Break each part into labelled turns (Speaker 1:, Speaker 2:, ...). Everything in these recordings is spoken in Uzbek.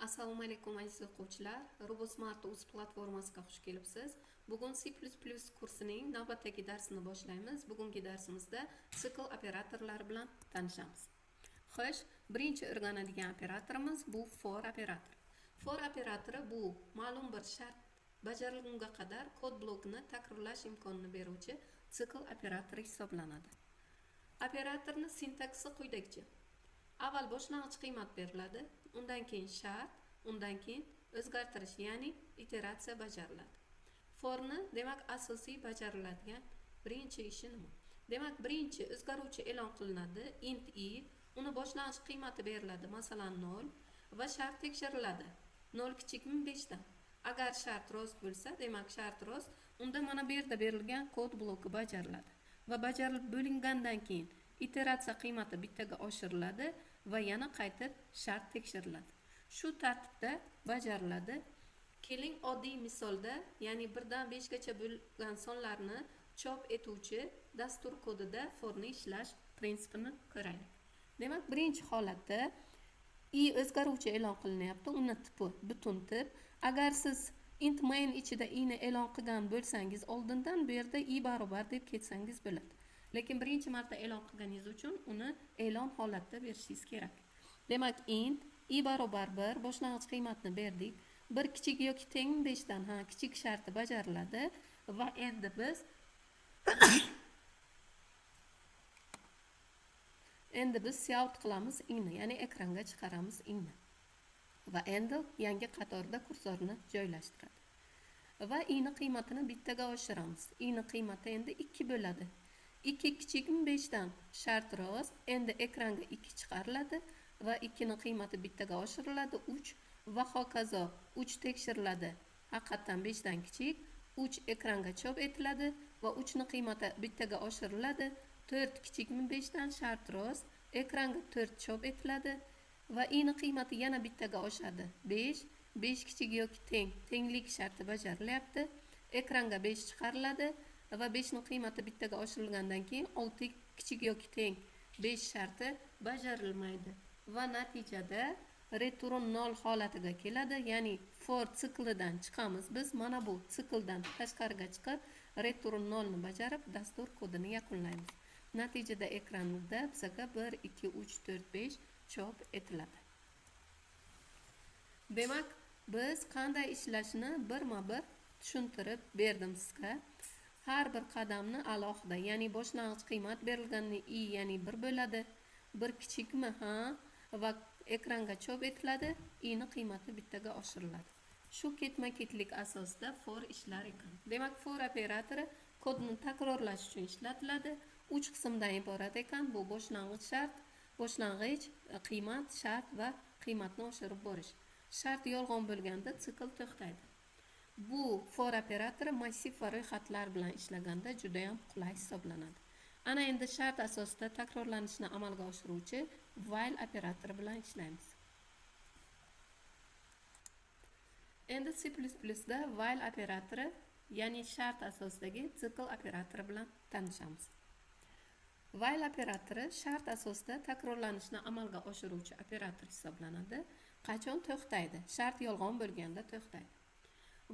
Speaker 1: Assalomu alaykum aziz o'quvchilar. Robosmart o'z platformasiga xush kelibsiz. Bugun C++ kursining navbatdagi darsini boshlaymiz. Bugungi darsimizda sikl operatorlari bilan tanishamiz. Xo'sh, birinchi o'rganadigan operatorimiz bu for operatori. For operatori bu ma'lum bir shart bajarilgunga qadar kod blokini takrorlash imkonini beruvchi sikl operatori hisoblanadi. Operatorning sintaksi quyidagicha. Avval boshlang'ich qiymat beriladi, undan keyin shart, undan keyin o'zgartirish, ya'ni iteratsiya bajariladi. Forni, demak, asosiy bajariladigan birinchi ishi nima? Demak, birinchi o'zgaruvchi e'lon qilinadi, int i, uni boshlang'ich qiymati beriladi, masalan 0 va shart tekshiriladi. 0 kichikmi 5 dan. Agar shart rost bo'lsa, demak shart rost, unda mana bu yerda berilgan kod bloki bajariladi va bajarilib bo'lingandan keyin iteratsiya qiymati bittaga oshiriladi va yana qaytib shart tekshiriladi. Shu tartibda bajariladi. Keling oddiy misolda, ya'ni 1 dan 5 gacha bo'lgan sonlarni chop etuvchi dastur kodida forni ishlash prinsipini ko'raylik. Demak, birinchi holatda i o'zgaruvchi e'lon qilinyapti, uni tipi butun tip. Agar siz int main ichida i ni e'lon qilgan bo'lsangiz, oldindan bu yerda i barobar deb ketsangiz bo'ladi. Lekin birinchi marta e'lon qilganingiz uchun uni e'lon holatda berishingiz kerak. Demak, int i barobar 1 boshlang'ich qiymatni berdik. 1 kichik yoki tengmi 5 dan, kichik sharti bajariladi va endi biz cout qilamiz i'ni, ya'ni ekranga chiqaramiz i'ni. Va endi yangi qatorda kursorni joylashtiradi. Va i'ni qiymatini bittaga oshiramiz. I'ni qiymati endi 2 bo'ladi. 2 kichikmi 5 dan, shart rost, endi ekranga 2 chiqariladi va 2 ni qiymati bittaga oshiriladi, 3 va hokazo 3 tekshiriladi. Haqiqatan 5 dan kichik, 3 ekranga chop etiladi va 3 ni qiymati bittaga oshiriladi, 4 kichikmi 5 dan, shart rost, ekranga 4 chop etiladi va i ni qiymati yana bittaga oshadi. 5 kichik yoki tenglik sharti bajarilyapti. Ekranga 5 chiqariladi va 5 ni qiymati bittaga oshirilgandan keyin 6 kichik yoki teng 5 sharti bajarilmaydi va natijada return 0 holatiga keladi, ya'ni for siklidan chiqamiz. Biz mana bu sikldan tashqariga chiqib return 0 ni bajarib dastur kodini yakunlaymiz. Natijada ekranda bizga 1 2 3 4 5 chop etiladi. Demak, biz qanday ishlashini birma-bir tushuntirib berdim sizga. Har bir qadamni alohida, ya'ni boshlang'ich qiymat berilganini i, ya'ni 1 bo'ladi. 1 kichikmi, va ekranga chop etiladi, i ni qiymati bittaga oshiriladi. Shu ketma-ketlik asosida for ishlar ekan. Demak, for operatori kodni takrorlash uchun ishlatiladi. 3 qismdan iborat ekan. Bu boshlang'ich shart, boshlang'ich qiymat, shart va qiymatni oshirib borish. Shart yolg'on bo'lganda sikl to'xtaydi. Bu for operatori massiv va ro'yxatlar bilan ishlaganda juda ham qulay hisoblanadi. Ana endi shart asosida takrorlanishni amalga oshiruvchi while operatori bilan ishlaymiz. Endi C++ da while operatori, ya'ni shart asosidagi sikl operatori bilan tanishamiz. While operatori shart asosida takrorlanishni amalga oshiruvchi operator hisoblanadi. Qachon to'xtaydi? Shart yolg'on bo'lganda to'xtaydi.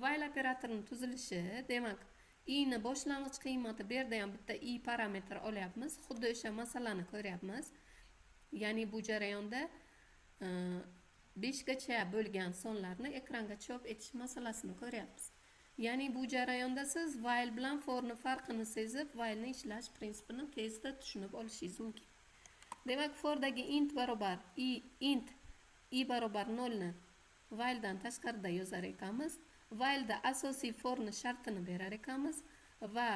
Speaker 1: While operatorining tuzilishi, demak, i ni boshlang'ich qiymati bu yerda ham bitta i parametr olyapmiz. Xuddi o'sha masalani ko'ryapmiz. Ya'ni bu jarayonda 5 gacha bo'lgan sonlarni ekranga chop etish masalasini ko'ryapmiz. Ya'ni bu jarayonda siz while bilan forni farqini sezib, while ni ishlash prinsipini tezda tushunib olishingiz mumkin. Demak, fordagi int barobar i barobar 0 ni while dan tashqarida yozar ekanmiz. While da asosiy forni shartini berar ekanmiz va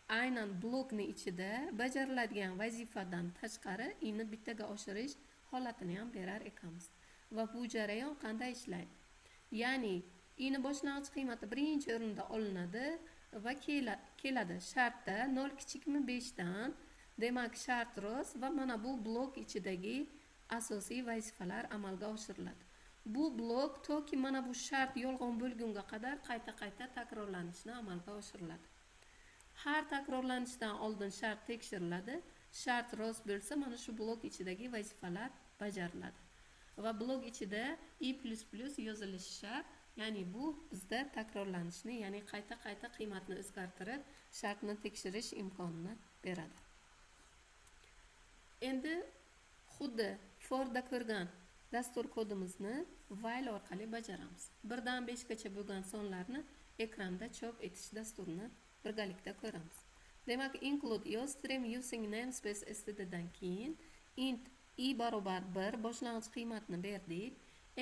Speaker 1: aynan blokni ichida bajariladigan vazifadan tashqari i ni bittaga oshirish holatini ham berar ekanmiz. Va bu jarayon qanday ishlaydi? Ya'ni i ni boshlang'ich qiymati birinchi o'rinda olinadi va keladi shartda 0 kichikmi 5 dan, demak shart rost va mana bu blok ichidagi asosiy vazifalar amalga oshiriladi. Bu blok toki mana bu shart yolg'on bo'lgunga qadar qayta takrorlanishni amalga oshiriladi. Har takrorlanishdan oldin shart tekshiriladi. Shart rost bo'lsa, mana shu blok ichidagi vazifalar bajariladi. va blok ichida yozilishi shart. Ya'ni bu bizda takrorlanishni, ya'ni qayta qiymatni o'zgartirib, shartni tekshirish imkonini beradi. Endi xuddi forda ko'rgan dastur kodimizni while orqali bajaramiz. 1 dan 5 gacha bo'lgan sonlarni ekranda chop etish dasturini birgalikda ko'ramiz. Demak, include yo'stream using namespace std dan keyin int I barobar 1 boshlang'ich qiymatni berdik.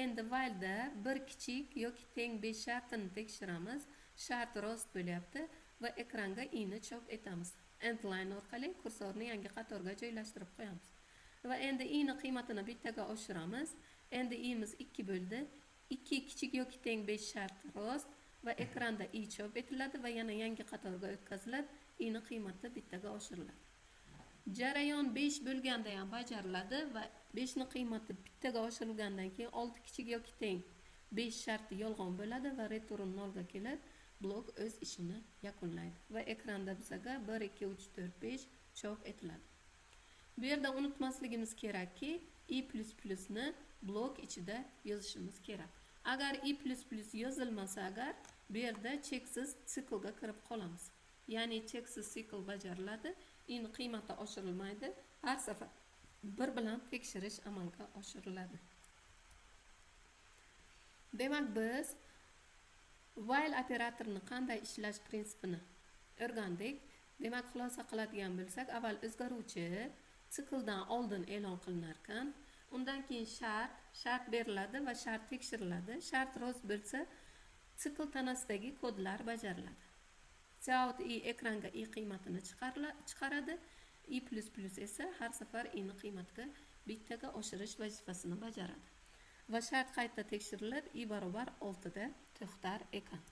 Speaker 1: Endi while'da bir kichik yoki teng 5 shartini tekshiramiz. Shart rost bo'lyapti va ekranga I ni chop etamiz. End line orqali kursorni yangi qatorga joylashtirib qo'yamiz. Va endi I ni qiymatini bittaga oshiramiz. Endi i'miz 2 bo'ldi. 2 kichik yoki teng 5 shart rost va ekranda I chop etiladi va yana yangi qatorga o'tkazilib, I ni qiymati bittaga oshiriladi. Jarayon 5 bo'lganda ham bajariladi va 5 ni qiymati bittaga oshirilgandan keyin 6 kichik yoki teng 5 sharti yolg'on bo'ladi va return 0 ga kelib, blok o'z ishini yakunlaydi va ekranda bizga 1 2 3 4 5 chop etiladi. Bu yerda unutmasligimiz kerakki, i++ ni blok ichida yozishimiz kerak. Agar i++ yozilmasa, agar bu yerda cheksiz siklga kirib qolamiz. Ya'ni cheksiz sikl bajariladi, i ni qiymati oshirilmaydi. Har safar 1 bilan tekshirish amalga oshiriladi. Demak, biz while operatorini qanday ishlash prinsipini o'rgandik. Demak, xulosa qiladigan bo'lsak, avval o'zgaruvchi sikldan oldin e'lon qilinar ekan. Undan keyin shart beriladi va shart tekshiriladi. Shart rost bo'lsa, sikl tanasidagi kodlar bajariladi. Cout i ekranga i qiymatini chiqaradi. i++ esa har safar i ni qiymatiga bittaga oshirish vazifasini bajaradi. Va shart qayta tekshirilib, i barobar 6 da to'xtar ekan.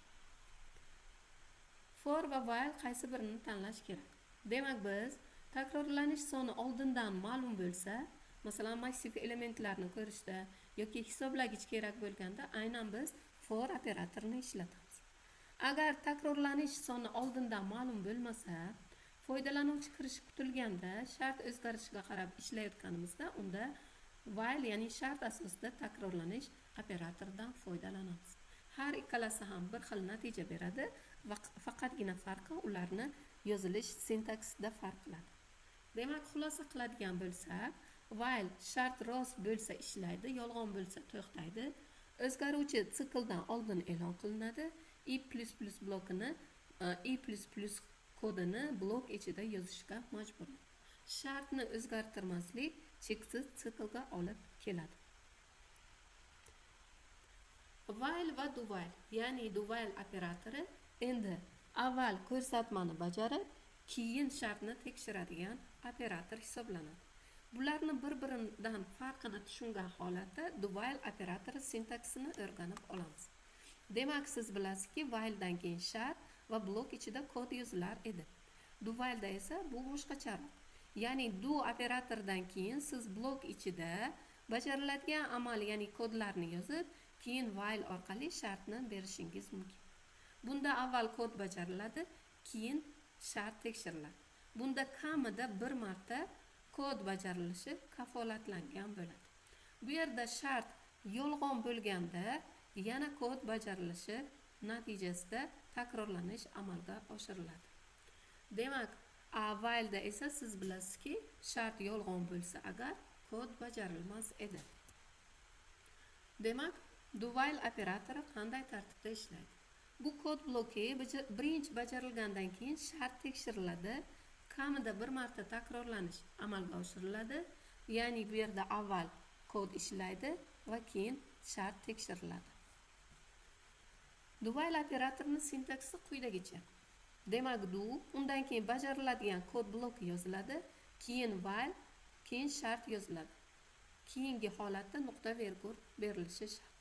Speaker 1: For va while qaysi birini tanlash kerak? Demak, biz takrorlanish soni oldindan ma'lum bo'lsa, masalan, massiv elementlarni ko'rishda yoki hisoblagich kerak bo'lganda, aynan biz for operatorini ishlatamiz. Agar takrorlanish soni oldindan ma'lum bo'lmasa, foydalanuvchi kirishi kutilganda shart o'zgarishiga qarab ishlayotganimizda, unda while, ya'ni shart asosida takrorlanish operatoridan foydalanamiz. Har ikkalasi ham bir xil natija beradi va faqatgina farqi ularni yozilish sintaksida farq qiladi. Demak, xulosa qiladigan bo'lsak, while shart rost bo'lsa ishlaydi, yolg'on bo'lsa to'xtaydi. O'zgaruvchi sikldan oldin e'lon qilinadi. i++ blokini, i++ kodini blok ichida yozishga majbur. Shartni o'zgartirmaslik cheksiz siklga olib keladi. While va do while, ya'ni do while operatori endi avval ko'rsatmani bajarib, keyin shartni tekshiradigan operator hisoblanadi. Bularni bir-biridan farqini tushungan holatda do while operatori sintaksini o'rganib olamiz. Demak, siz bilasizki, while'dan keyin shart va blok ichida kod yozilar edi. Do while'da esa bu boshqacharoq. Ya'ni do operatoridan keyin siz blok ichida bajariladigan amal, ya'ni kodlarni yozib, keyin while orqali shartni berishingiz mumkin. Bunda avval kod bajariladi, keyin shart tekshiriladi. Bunda kamida bir marta kod bajarilishi kafolatlangan bo'ladi. Bu yerda shart yolg'on bo'lganda yana kod bajarilishi natijasida takrorlanish amalga oshiriladi. Demak, while'da esa siz bilasizki, shart yolg'on bo'lsa agar kod bajarilmas edi. Demak, do while operatori qanday tartibda ishlaydi? Bu kod bloki birinchi bajarilgandan keyin shart tekshiriladi, kamida bir marta takrorlanish amalga oshiriladi. Ya'ni bu yerda avval kod ishlaydi va keyin shart tekshiriladi. Do while operatorining sintaksi quyidagicha. Demak, do, undan keyin bajariladigan kod bloki yoziladi, keyin while, keyin shart yoziladi. Keyingi holatda nuqta vergul berilishi shart.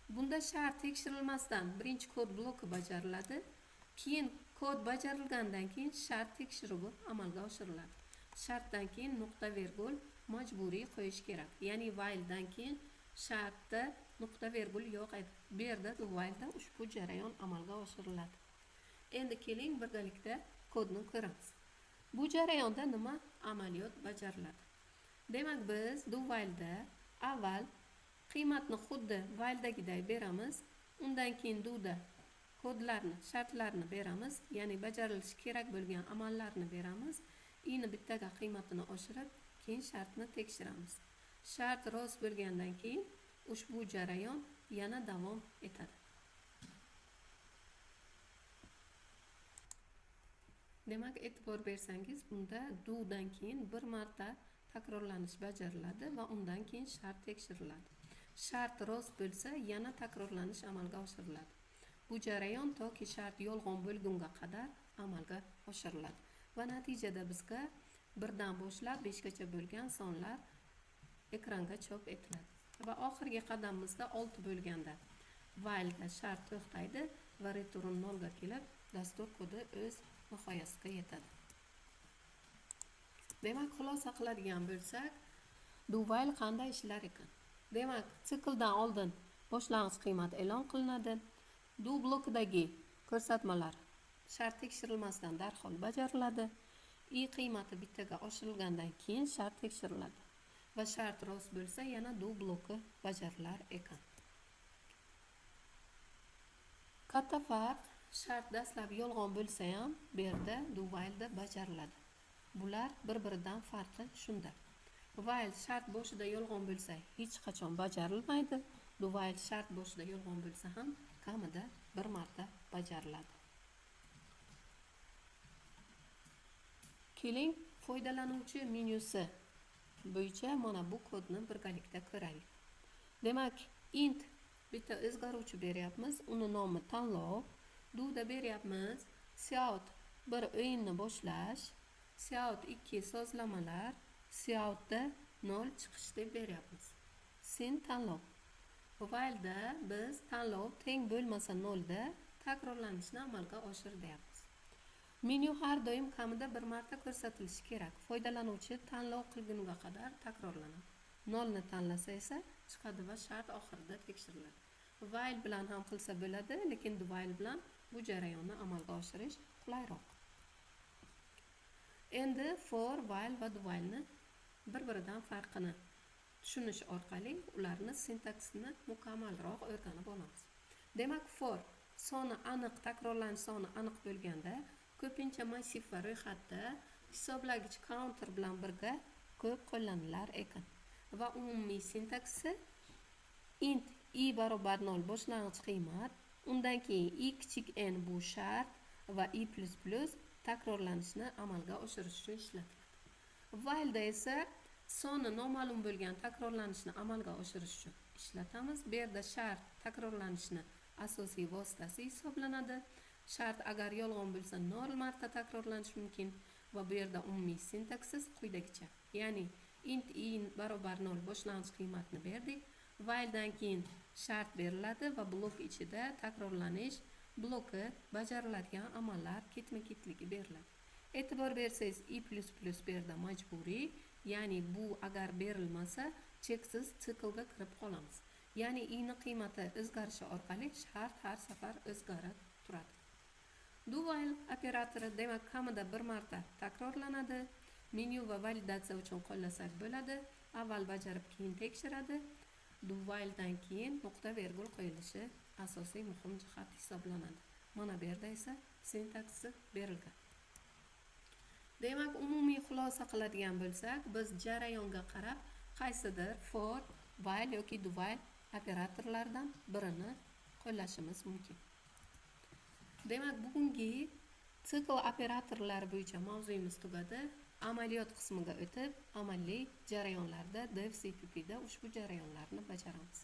Speaker 1: Bunda shart tekshirilmasdan birinchi kod bloki bajariladi, keyin kod bajarilgandan keyin shart tekshiruvi amalga oshiriladi. Shartdan keyin nuqta vergul majburiy qo'yish kerak. Ya'ni while'dan keyin shartda nuqta vergul yo'q edi. Bu yerda do while'da ushbu jarayon amalga oshiriladi. Endi keling birgalikda kodni ko'ramiz. Bu jarayonda nima amaliyot bajariladi? Demak, biz do while'da avval qiymatni xuddi while'dagiday beramiz. Undan keyin do'da kodlarni, shartlarni beramiz, ya'ni bajarilishi kerak bo'lgan amallarni beramiz. I'ni bittaga qiymatini oshirib, keyin shartni tekshiramiz. Shart rost bo'lgandan keyin ushbu jarayon yana davom etadi. Demak, e'tibor bersangiz, bunda do'dan keyin bir marta takrorlanish bajariladi va undan keyin shart tekshiriladi. Shart rost bo'lsa, yana takrorlanish amalga oshiriladi. Bu jarayon toki shart yolg'on bo'lgunga qadar amalga oshiriladi va natijada bizga 1 dan boshlab 5 gacha bo'lgan sonlar ekranga chop etiladi. Va oxirgi qadamimizda 6 bo'lganda while'da shart to'xtaydi va return 0 ga kelib, dastur kodi o'z nihoyasiga yetadi. Demak, xulosa qiladigan bo'lsak, do while qanday ishlar ekan? Demak, sikldan oldin boshlang'ich qiymat e'lon qilinadi. Do blokidagi ko'rsatmalar shart tekshirilmasdan darhol bajariladi. I qiymati bittaga oshirilgandan keyin shart tekshiriladi va shart rost bo'lsa, yana do bloki bajarilar ekan. Katta farq, shart dastlab yolg'on bo'lsa ham, bu yerda do while'da bajariladi. Bular bir-biridan farqi shunda. While shart boshida yolg'on bo'lsa, hech qachon bajarilmaydi. Do while shart boshida yolg'on bo'lsa ham kamida bir marta bajariladi. Keling, foydalanuvchi menyusi bo'yicha mana bu kodni birgalikda ko'raylik. Demak, int bitta o'zgaruvchi beryapmiz, uni nomi tanlov. Do'da beryapmiz cout 1 o'yinni boshlash, cout 2 sozlamalar, coutda 0 chiqish deb beryapmiz. Sen tanlov. While'da biz tanlov teng bo'lmasa 0 da takrorlanishni amalga oshir deyapmiz. Menyu har doim kamida bir marta ko'rsatilishi kerak. Foydalanuvchi tanlov qilguniga qadar takrorlanadi. 0 ni tanlasa esa chiqadi va shart oxirida tekshiriladi. While bilan ham qilsa bo'ladi, lekin do while bilan bu jarayonni amalga oshirish qulayroq. Endi for, while va do while'ni bir-biridan farqini tushunish orqali ularni sintaksini mukammalroq o'rganib olamiz. Demak, for soni aniq, takrorlanish soni aniq bo'lganda, ko'pincha massiv va ro'yxatda hisoblagich counter bilan birga ko'p qo'llanilar ekan. Va umumiy sintaksi int i barobar 0 boshlang'ich qiymat, undan keyin i kichik n bu shart va i plus plus takrorlanishni amalga oshirish uchun ishlatiladi. While'da esa soni noma'lum bo'lgan takrorlanishni amalga oshirish uchun ishlatamiz. Bu yerda shart takrorlanishni asosiy vositasi hisoblanadi. Shart agar yolg'on bo'lsa 0 marta takrorlanishi mumkin va bu yerda umumiy sintaksiz quyidagicha. Ya'ni int i barobar 0 boshlang'ich qiymatni berdik. While'dan keyin shart beriladi va blok ichida takrorlanish bloki bajariladigan amallar ketma-ketligi beriladi. E'tibor bersangiz, i plus plus bu yerda majburiy, ya'ni bu agar berilmasa cheksiz siklga kirib qolamiz. Ya'ni i ni qiymati o'zgarishi orqali shart har safar o'zgarib turadi. Do while operatori demak kamida bir marta takrorlanadi. Menyu va validatsiya uchun qo'llasak bo'ladi. Avval bajarib keyin tekshiradi. Do while'dan keyin nuqta virgul qo'yilishi asosiy muhim jihat hisoblanadi. Mana bu yerda esa sintaksi berilgan. Demak, umumiy xulosa qiladigan bo'lsak, biz jarayonga qarab qaysidir for, while yoki do while operatorlaridan birini qo'llashimiz mumkin. Demak, bugungi sikl operatorlari bo'yicha mavzuyimiz tugadi. Amaliyot qismiga o'tib, amaliy jarayonlarda dev CPP da ushbu jarayonlarni bajaramiz.